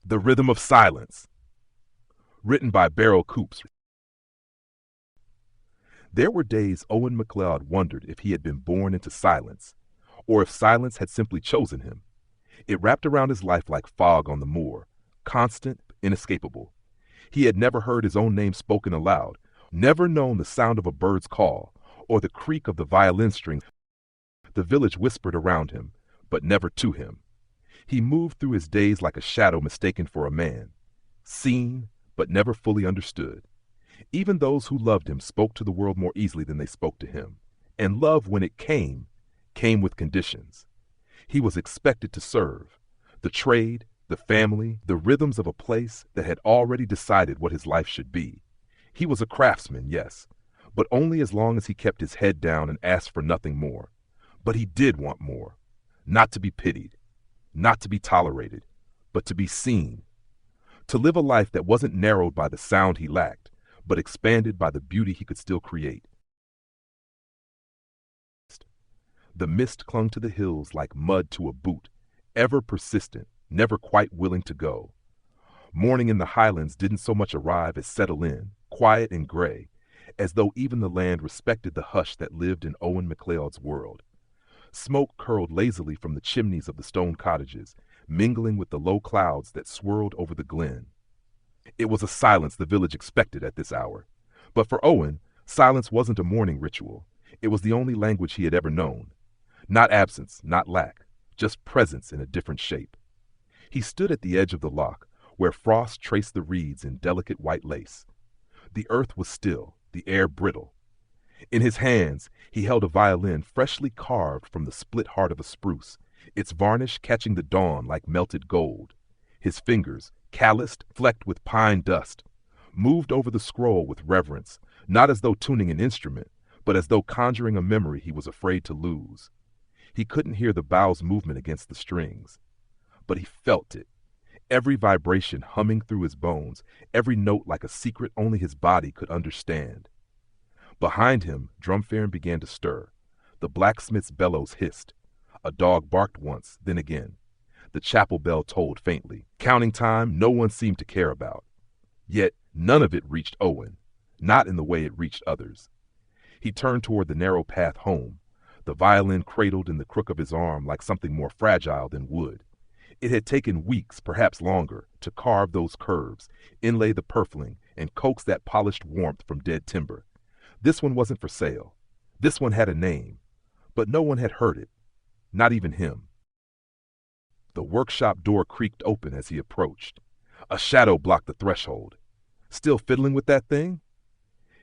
The Rhythm of Silence, written by Beryl Coops. There were days Owen MacLeod wondered if he had been born into silence, or if silence had simply chosen him. It wrapped around his life like fog on the moor, constant, inescapable. He had never heard his own name spoken aloud, never known the sound of a bird's call, or the creak of the violin strings. The village whispered around him, but never to him. He moved through his days like a shadow mistaken for a man, seen, but never fully understood. Even those who loved him spoke to the world more easily than they spoke to him, and love, when it came with conditions. He was expected to serve the trade, the family, the rhythms of a place that had already decided what his life should be. He was a craftsman, yes, but only as long as he kept his head down and asked for nothing more. But he did want more, not to be pitied, not to be tolerated, but to be seen, to live a life that wasn't narrowed by the sound he lacked, but expanded by the beauty he could still create. The mist clung to the hills like mud to a boot, ever persistent, never quite willing to go. Morning in the Highlands didn't so much arrive as settle in, quiet and gray, as though even the land respected the hush that lived in Owen MacLeod's world. Smoke curled lazily from the chimneys of the stone cottages, mingling with the low clouds that swirled over the glen. It was a silence the village expected at this hour. But for Owen, silence wasn't a morning ritual. It was the only language he had ever known. Not absence, not lack, just presence in a different shape. He stood at the edge of the loch, where frost traced the reeds in delicate white lace. The earth was still, the air brittle. In his hands, he held a violin freshly carved from the split heart of a spruce, its varnish catching the dawn like melted gold. His fingers, calloused, flecked with pine dust, moved over the scroll with reverence, not as though tuning an instrument, but as though conjuring a memory he was afraid to lose. He couldn't hear the bow's movement against the strings, but he felt it, every vibration humming through his bones, every note like a secret only his body could understand. Behind him, Drumfairn began to stir. The blacksmith's bellows hissed. A dog barked once, then again. The chapel bell tolled faintly. Counting time no one seemed to care about. Yet none of it reached Owen, not in the way it reached others. He turned toward the narrow path home, the violin cradled in the crook of his arm like something more fragile than wood. It had taken weeks, perhaps longer, to carve those curves, inlay the purfling, and coax that polished warmth from dead timber. This one wasn't for sale. This one had a name, but no one had heard it, not even him. The workshop door creaked open as he approached. A shadow blocked the threshold. Still fiddling with that thing?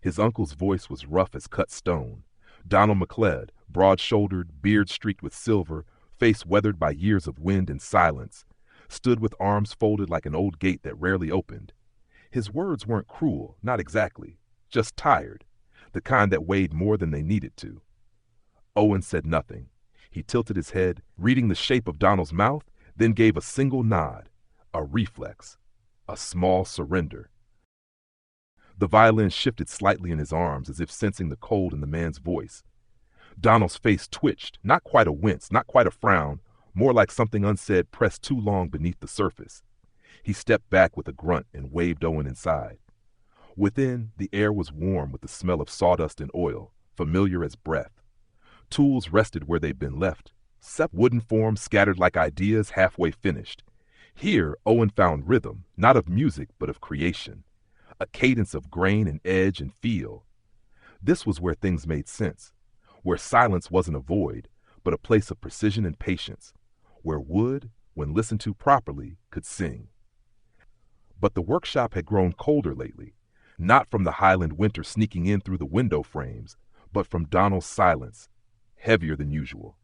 His uncle's voice was rough as cut stone. Donald MacLeod, broad-shouldered, beard streaked with silver, face weathered by years of wind and silence, stood with arms folded like an old gate that rarely opened. His words weren't cruel, not exactly, just tired, the kind that weighed more than they needed to. Owen said nothing. He tilted his head, reading the shape of Donald's mouth, then gave a single nod, a reflex, a small surrender. The violin shifted slightly in his arms as if sensing the cold in the man's voice. Donald's face twitched, not quite a wince, not quite a frown, more like something unsaid pressed too long beneath the surface. He stepped back with a grunt and waved Owen inside. Within, the air was warm with the smell of sawdust and oil, familiar as breath. Tools rested where they'd been left, wooden forms scattered like ideas halfway finished. Here, Owen found rhythm, not of music, but of creation. A cadence of grain and edge and feel. This was where things made sense, where silence wasn't a void, but a place of precision and patience, where wood, when listened to properly, could sing. But the workshop had grown colder lately, not from the Highland winter sneaking in through the window frames, but from Donald's silence, heavier than usual.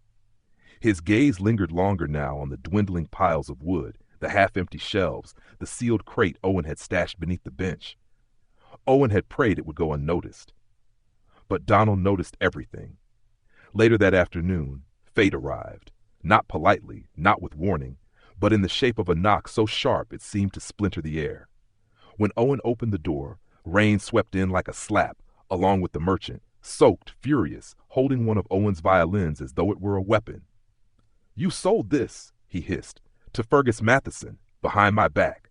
His gaze lingered longer now on the dwindling piles of wood, the half-empty shelves, the sealed crate Owen had stashed beneath the bench. Owen had prayed it would go unnoticed. But Donald noticed everything. Later that afternoon, fate arrived, not politely, not with warning, but in the shape of a knock so sharp it seemed to splinter the air. When Owen opened the door, rain swept in like a slap, along with the merchant, soaked, furious, holding one of Owen's violins as though it were a weapon. "You sold this," he hissed, "to Fergus Matheson, behind my back.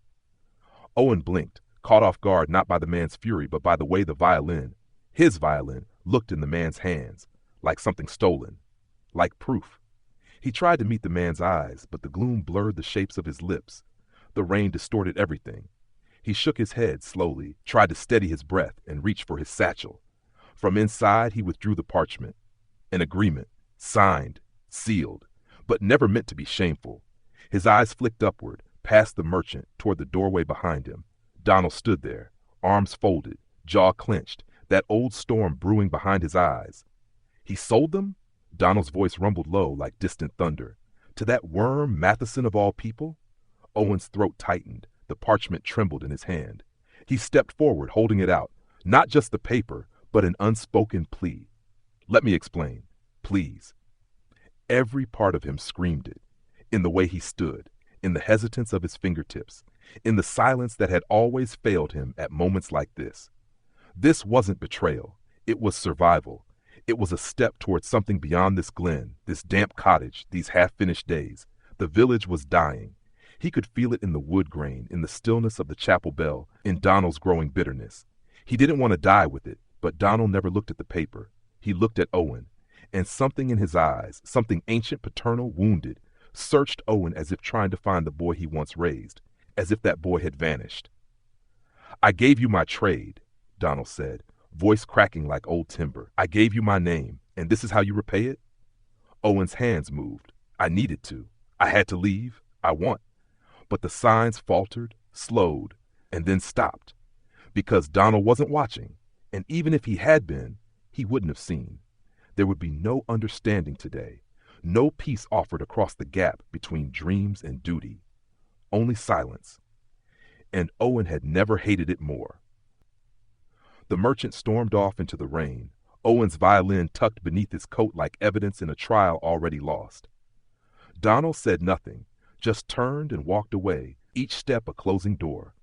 Owen blinked, caught off guard not by the man's fury but by the way the violin, his violin, looked in the man's hands, like something stolen, like proof. He tried to meet the man's eyes, but the gloom blurred the shapes of his lips. The rain distorted everything. He shook his head slowly, tried to steady his breath, and reached for his satchel. From inside he withdrew the parchment. An agreement, signed, sealed, but never meant to be shameful. His eyes flicked upward, past the merchant, toward the doorway behind him. Donald stood there, arms folded, jaw clenched, that old storm brewing behind his eyes. He sold them? Donald's voice rumbled low like distant thunder. To that worm Matheson of all people? Owen's throat tightened. The parchment trembled in his hand. He stepped forward, holding it out. Not just the paper, but an unspoken plea. Let me explain, please. Every part of him screamed it. In the way he stood, in the hesitance of his fingertips, in the silence that had always failed him at moments like this. This wasn't betrayal. It was survival. It was a step towards something beyond this glen, this damp cottage, these half-finished days. The village was dying. He could feel it in the wood grain, in the stillness of the chapel bell, in Donald's growing bitterness. He didn't want to die with it, but Donald never looked at the paper. He looked at Owen, and something in his eyes, something ancient, paternal, wounded, searched Owen as if trying to find the boy he once raised, as if that boy had vanished. I gave you my trade, Donald said, voice cracking like old timber. I gave you my name, and this is how you repay it? Owen's hands moved. I needed to. I had to leave. I want. But the signs faltered, slowed, and then stopped. Because Donald wasn't watching, and even if he had been, he wouldn't have seen. There would be no understanding today, no peace offered across the gap between dreams and duty. Only silence. And Owen had never hated it more. The merchant stormed off into the rain, Owen's violin tucked beneath his coat like evidence in a trial already lost. Donald said nothing, just turned and walked away, each step a closing door.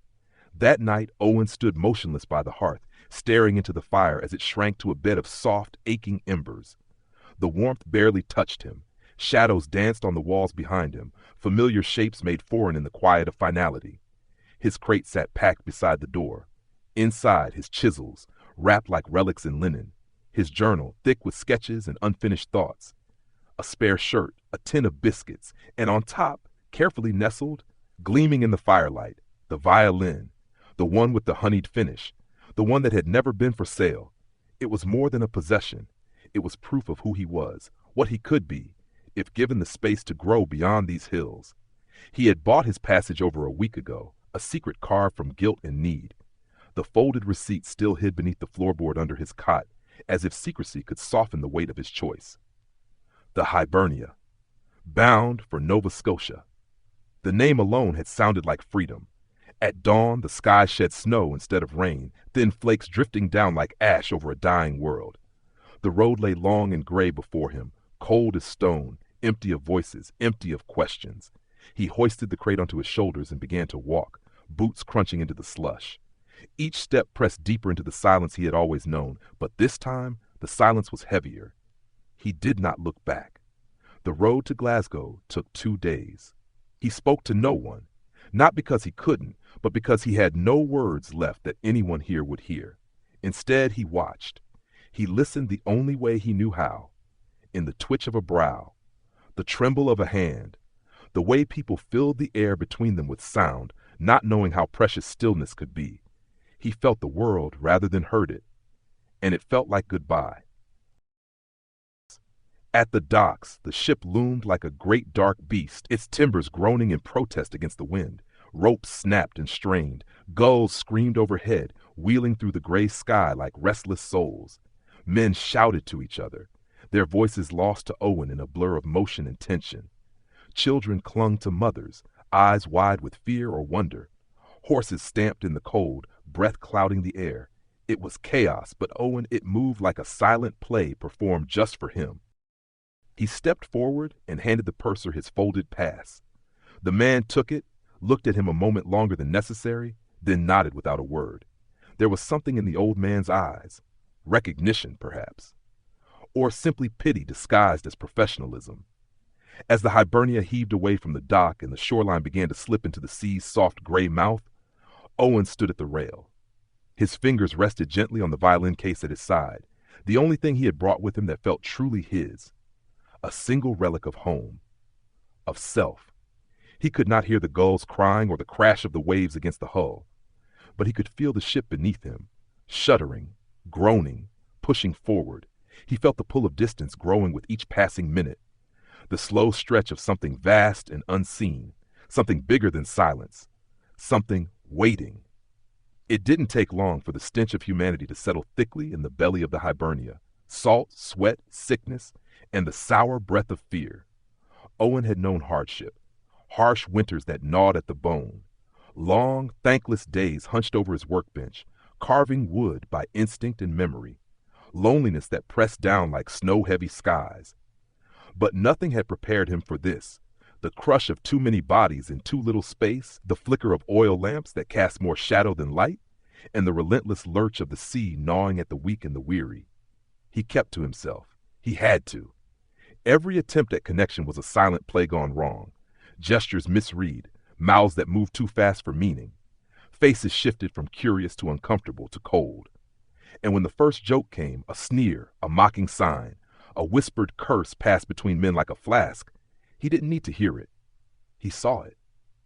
That night, Owen stood motionless by the hearth, staring into the fire as it shrank to a bed of soft, aching embers. The warmth barely touched him. Shadows danced on the walls behind him, familiar shapes made foreign in the quiet of finality. His crate sat packed beside the door. Inside, his chisels, wrapped like relics in linen. His journal, thick with sketches and unfinished thoughts. A spare shirt, a tin of biscuits, and on top, carefully nestled, gleaming in the firelight, the violin, the one with the honeyed finish, the one that had never been for sale. It was more than a possession. It was proof of who he was, what he could be, if given the space to grow beyond these hills. He had bought his passage over a week ago, a secret carved from guilt and need. The folded receipt still hid beneath the floorboard under his cot, as if secrecy could soften the weight of his choice. The Hibernia, bound for Nova Scotia. The name alone had sounded like freedom. At dawn, the sky shed snow instead of rain, thin flakes drifting down like ash over a dying world. The road lay long and gray before him, cold as stone, empty of voices, empty of questions. He hoisted the crate onto his shoulders and began to walk, boots crunching into the slush. Each step pressed deeper into the silence he had always known, but this time the silence was heavier. He did not look back. The road to Glasgow took 2 days. He spoke to no one, not because he couldn't, but because he had no words left that anyone here would hear. Instead, he watched. He listened the only way he knew how, in the twitch of a brow, the tremble of a hand, the way people filled the air between them with sound, not knowing how precious stillness could be. He felt the world rather than heard it, and it felt like goodbye. At the docks, the ship loomed like a great dark beast, its timbers groaning in protest against the wind. Ropes snapped and strained. Gulls screamed overhead, wheeling through the gray sky like restless souls. Men shouted to each other, their voices lost to Owen in a blur of motion and tension. Children clung to mothers, eyes wide with fear or wonder. Horses stamped in the cold, breath clouding the air. It was chaos, but Owen, it moved like a silent play performed just for him. He stepped forward and handed the purser his folded pass. The man took it, looked at him a moment longer than necessary, then nodded without a word. There was something in the old man's eyes, recognition perhaps, or simply pity disguised as professionalism. As the Hibernia heaved away from the dock and the shoreline began to slip into the sea's soft gray mouth, Owen stood at the rail. His fingers rested gently on the violin case at his side, the only thing he had brought with him that felt truly his. A single relic of home, of self. He could not hear the gulls crying or the crash of the waves against the hull, but he could feel the ship beneath him, shuddering, groaning, pushing forward. He felt the pull of distance growing with each passing minute, the slow stretch of something vast and unseen, something bigger than silence, something waiting. It didn't take long for the stench of humanity to settle thickly in the belly of the Hibernia, salt, sweat, sickness, and the sour breath of fear. Owen had known hardship, harsh winters that gnawed at the bone, long, thankless days hunched over his workbench, carving wood by instinct and memory, loneliness that pressed down like snow-heavy skies. But nothing had prepared him for this, the crush of too many bodies in too little space, the flicker of oil lamps that cast more shadow than light, and the relentless lurch of the sea gnawing at the weak and the weary. He kept to himself. He had to. Every attempt at connection was a silent play gone wrong. Gestures misread, mouths that moved too fast for meaning. Faces shifted from curious to uncomfortable to cold. And when the first joke came, a sneer, a mocking sign, a whispered curse passed between men like a flask, he didn't need to hear it. He saw it.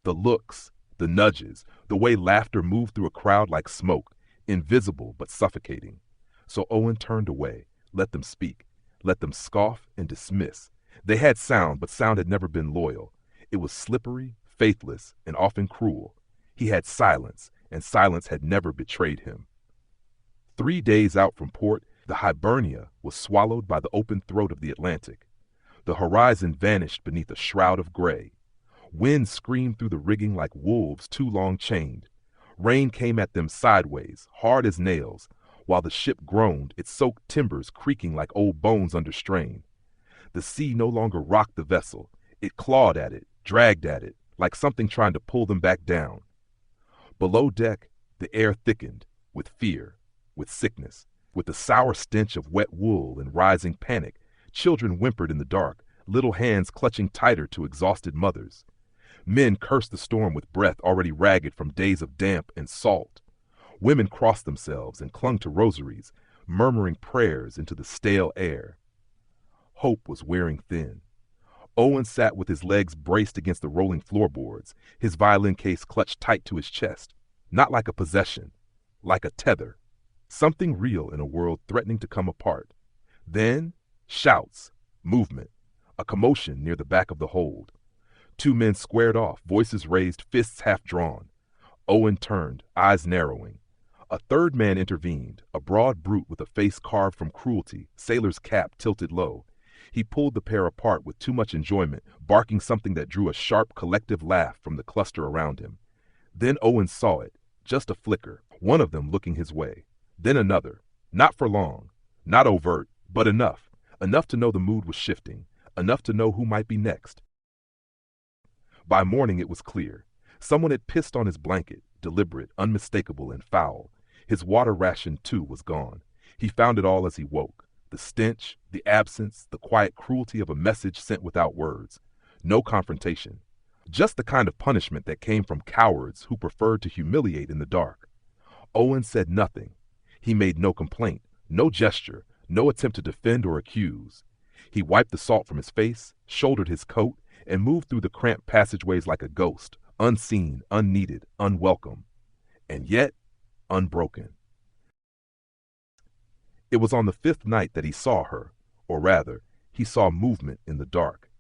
The looks, the nudges, the way laughter moved through a crowd like smoke, invisible but suffocating. So Owen turned away, let them speak, let them scoff and dismiss. They had sound, but sound had never been loyal. It was slippery, faithless, and often cruel. He had silence, and silence had never betrayed him. 3 days out from port, the Hibernia was swallowed by the open throat of the Atlantic. The horizon vanished beneath a shroud of gray. Wind screamed through the rigging like wolves too long chained. Rain came at them sideways, hard as nails, while the ship groaned, its soaked timbers creaking like old bones under strain. The sea no longer rocked the vessel. It clawed at it, dragged at it, like something trying to pull them back down. Below deck, the air thickened, with fear, with sickness, with the sour stench of wet wool and rising panic. Children whimpered in the dark, little hands clutching tighter to exhausted mothers. Men cursed the storm with breath already ragged from days of damp and salt. Women crossed themselves and clung to rosaries, murmuring prayers into the stale air. Hope was wearing thin. Owen sat with his legs braced against the rolling floorboards, his violin case clutched tight to his chest, not like a possession, like a tether, something real in a world threatening to come apart. Then, shouts, movement, a commotion near the back of the hold. 2 men squared off, voices raised, fists half drawn. Owen turned, eyes narrowing. A 3rd man intervened, a broad brute with a face carved from cruelty, sailor's cap tilted low. He pulled the pair apart with too much enjoyment, barking something that drew a sharp collective laugh from the cluster around him. Then Owen saw it, just a flicker, one of them looking his way. Then another, not for long, not overt, but enough to know the mood was shifting, enough to know who might be next. By morning it was clear. Someone had pissed on his blanket, deliberate, unmistakable, and foul. His water ration, too, was gone. He found it all as he woke. The stench, the absence, the quiet cruelty of a message sent without words. No confrontation. Just the kind of punishment that came from cowards who preferred to humiliate in the dark. Owen said nothing. He made no complaint, no gesture, no attempt to defend or accuse. He wiped the salt from his face, shouldered his coat, and moved through the cramped passageways like a ghost, unseen, unneeded, unwelcome, and yet unbroken. It was on the 5th night that he saw her, or rather, he saw movement in the dark.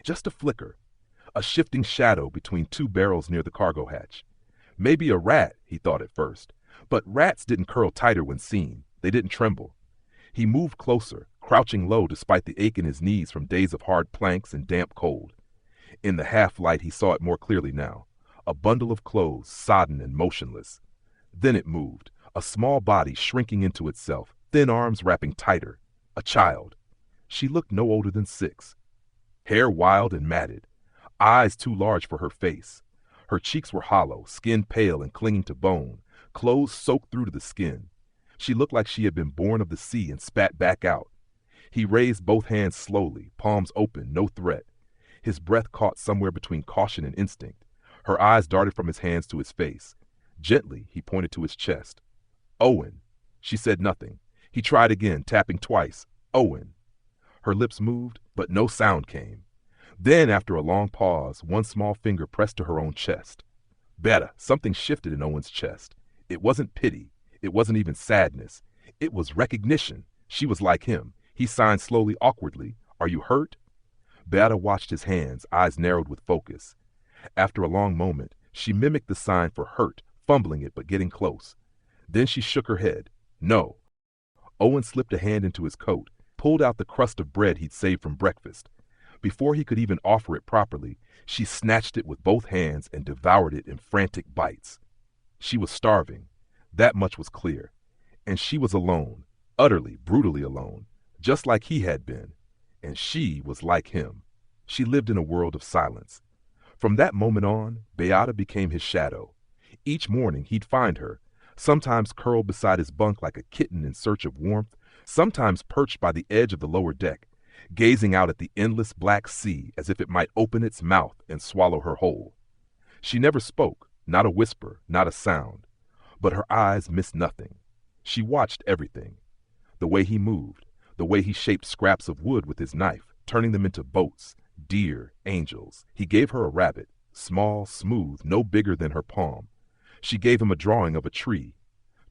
Just a flicker, a shifting shadow between 2 barrels near the cargo hatch. Maybe a rat, he thought at first, but rats didn't curl tighter when seen. They didn't tremble. He moved closer, crouching low despite the ache in his knees from days of hard planks and damp cold. In the half-light he saw it more clearly now, a bundle of clothes, sodden and motionless. Then it moved, a small body shrinking into itself, thin arms wrapping tighter. A child. She looked no older than 6. Hair wild and matted, eyes too large for her face. Her cheeks were hollow, skin pale and clinging to bone, clothes soaked through to the skin. She looked like she had been born of the sea and spat back out. He raised both hands slowly, palms open, no threat. His breath caught somewhere between caution and instinct. Her eyes darted from his hands to his face. Gently, he pointed to his chest. Owen. She said nothing. He tried again, tapping twice. Owen. Her lips moved, but no sound came. Then, after a long pause, one small finger pressed to her own chest. Beata, something shifted in Owen's chest. It wasn't pity. It wasn't even sadness. It was recognition. She was like him. He signed slowly, awkwardly. Are you hurt? Beata watched his hands, eyes narrowed with focus. After a long moment, she mimicked the sign for hurt, fumbling it but getting close. Then she shook her head. No. Owen slipped a hand into his coat, pulled out the crust of bread he'd saved from breakfast. Before he could even offer it properly, she snatched it with both hands and devoured it in frantic bites. She was starving. That much was clear. And she was alone, utterly, brutally alone, just like he had been. And she was like him. She lived in a world of silence. From that moment on, Beata became his shadow. Each morning he'd find her, sometimes curled beside his bunk like a kitten in search of warmth, sometimes perched by the edge of the lower deck, gazing out at the endless black sea as if it might open its mouth and swallow her whole. She never spoke, not a whisper, not a sound. But her eyes missed nothing. She watched everything. The way he moved, the way he shaped scraps of wood with his knife, turning them into boats, deer, angels. He gave her a rabbit, small, smooth, no bigger than her palm. She gave him a drawing of a tree,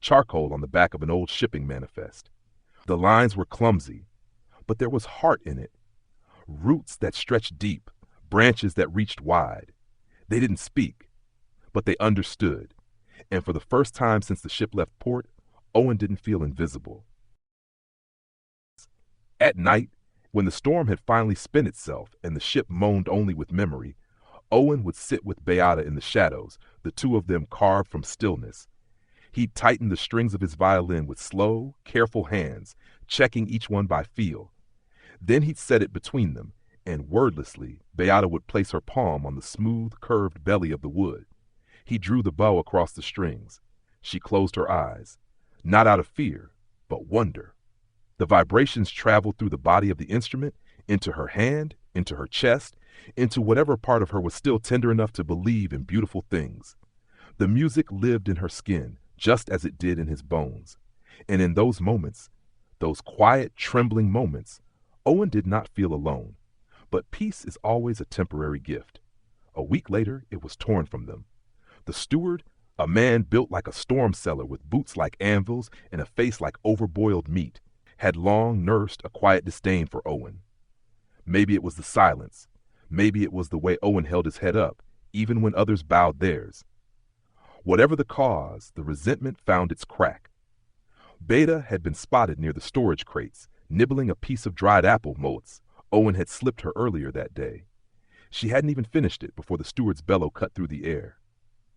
charcoal on the back of an old shipping manifest. The lines were clumsy, but there was heart in it. Roots that stretched deep, branches that reached wide. They didn't speak, but they understood. And for the first time since the ship left port, Owen didn't feel invisible. At night, when the storm had finally spent itself and the ship moaned only with memory, Owen would sit with Beata in the shadows, the two of them carved from stillness. He'd tighten the strings of his violin with slow, careful hands, checking each one by feel. Then he'd set it between them, and wordlessly, Beata would place her palm on the smooth, curved belly of the wood. He drew the bow across the strings. She closed her eyes, not out of fear, but wonder. The vibrations traveled through the body of the instrument, into her hand, into her chest, into whatever part of her was still tender enough to believe in beautiful things. The music lived in her skin, just as it did in his bones. And in those moments, those quiet, trembling moments, Owen did not feel alone. But peace is always a temporary gift. A week later, it was torn from them. The steward, a man built like a storm cellar with boots like anvils and a face like overboiled meat, had long nursed a quiet disdain for Owen. Maybe it was the silence. Maybe it was the way Owen held his head up, even when others bowed theirs. Whatever the cause, the resentment found its crack. Beata had been spotted near the storage crates, nibbling a piece of dried apple motes Owen had slipped her earlier that day. She hadn't even finished it before the steward's bellow cut through the air.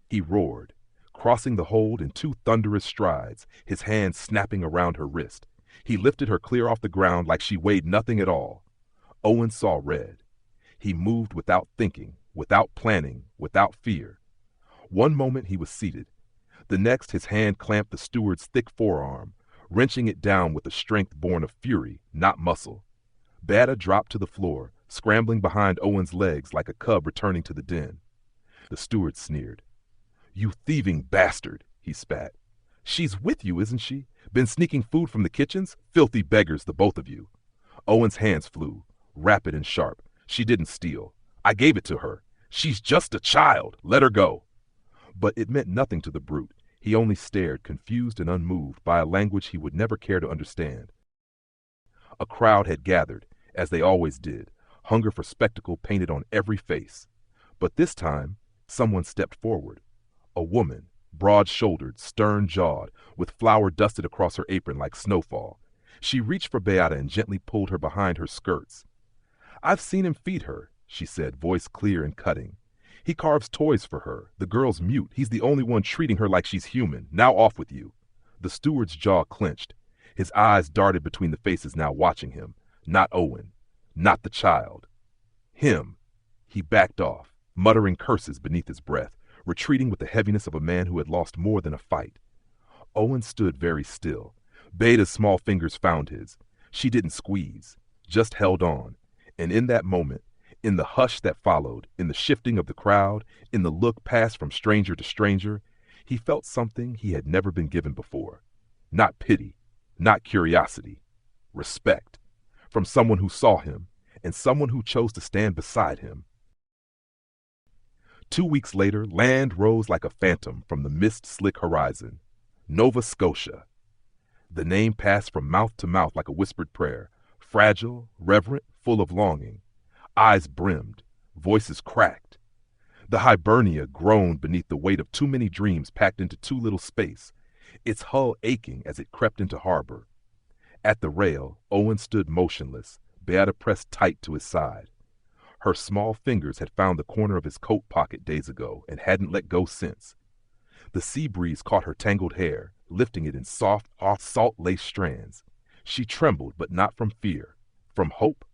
He roared, crossing the hold in 2 thunderous strides, his hand snapping around her wrist. He lifted her clear off the ground like she weighed nothing at all. Owen saw red. He moved without thinking, without planning, without fear. One moment he was seated. The next his hand clamped the steward's thick forearm, wrenching it down with a strength born of fury, not muscle. Beata dropped to the floor, scrambling behind Owen's legs like a cub returning to the den. The steward sneered. "You thieving bastard," he spat. "She's with you, isn't she? Been sneaking food from the kitchens? Filthy beggars, the both of you." Owen's hands flew, rapid and sharp. "She didn't steal. I gave it to her. She's just a child. Let her go." But it meant nothing to the brute. He only stared, confused and unmoved by a language he would never care to understand. A crowd had gathered, as they always did, hunger for spectacle painted on every face. But this time, someone stepped forward. A woman, broad-shouldered, stern-jawed, with flour dusted across her apron like snowfall. She reached for Beata and gently pulled her behind her skirts. "I've seen him feed her," she said, voice clear and cutting. "He carves toys for her. The girl's mute. He's the only one treating her like she's human. Now off with you." The steward's jaw clenched. His eyes darted between the faces now watching him. Not Owen. Not the child. Him. He backed off, muttering curses beneath his breath, retreating with the heaviness of a man who had lost more than a fight. Owen stood very still. Beata's small fingers found his. She didn't squeeze, just held on. And in that moment, in the hush that followed, in the shifting of the crowd, in the look passed from stranger to stranger, He felt something he had never been given before. Not pity, not curiosity, respect. From someone who saw him, and someone who chose to stand beside him. 2 weeks later, land rose like a phantom from the mist-slick horizon. Nova Scotia. The name passed from mouth to mouth like a whispered prayer, fragile, reverent, full of longing. Eyes brimmed, voices cracked. The Hibernia groaned beneath the weight of too many dreams packed into too little space, its hull aching as it crept into harbor. At the rail, Owen stood motionless, Beata pressed tight to his side. Her small fingers had found the corner of his coat pocket days ago and hadn't let go since. The sea breeze caught her tangled hair, lifting it in soft, salt-laced strands. She trembled, but not from fear. From hope?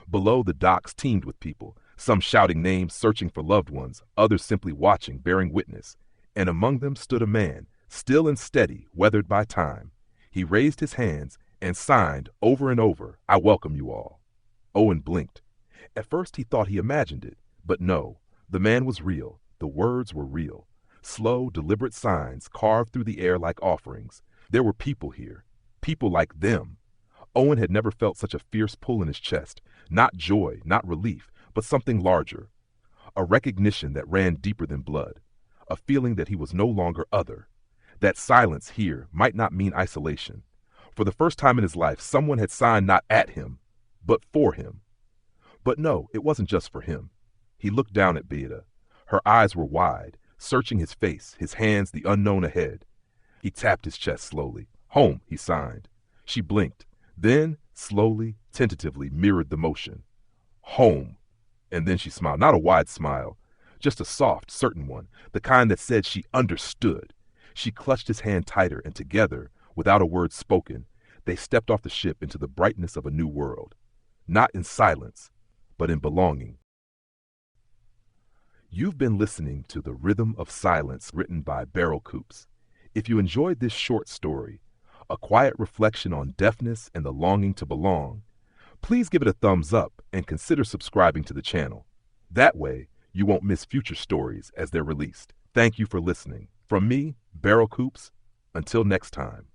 Below, the docks teemed with people, some shouting names, searching for loved ones, others simply watching, bearing witness. And among them stood a man, still and steady, weathered by time. He raised his hands and signed over and over, "I welcome you all." Owen blinked. At first he thought he imagined it, but no, the man was real, the words were real. Slow, deliberate signs carved through the air like offerings. There were people here, people like them. Owen had never felt such a fierce pull in his chest, not joy, not relief, but something larger. A recognition that ran deeper than blood, a feeling that he was no longer other. That silence here might not mean isolation. For the first time in his life, someone had signed not at him, but for him. But no, it wasn't just for him. He looked down at Beata. Her eyes were wide, searching his face, his hands the unknown ahead. He tapped his chest slowly. "Home," he signed. She blinked, then, slowly, tentatively mirrored the motion. "Home." And then she smiled, not a wide smile, just a soft, certain one, the kind that said she understood. She clutched his hand tighter, and together, without a word spoken, they stepped off the ship into the brightness of a new world. Not in silence, but in belonging. You've been listening to The Rhythm of Silence, written by Beryl Coops. If you enjoyed this short story, a quiet reflection on deafness and the longing to belong, please give it a thumbs up and consider subscribing to the channel. That way, you won't miss future stories as they're released. Thank you for listening. From me, Beryl Coops, until next time.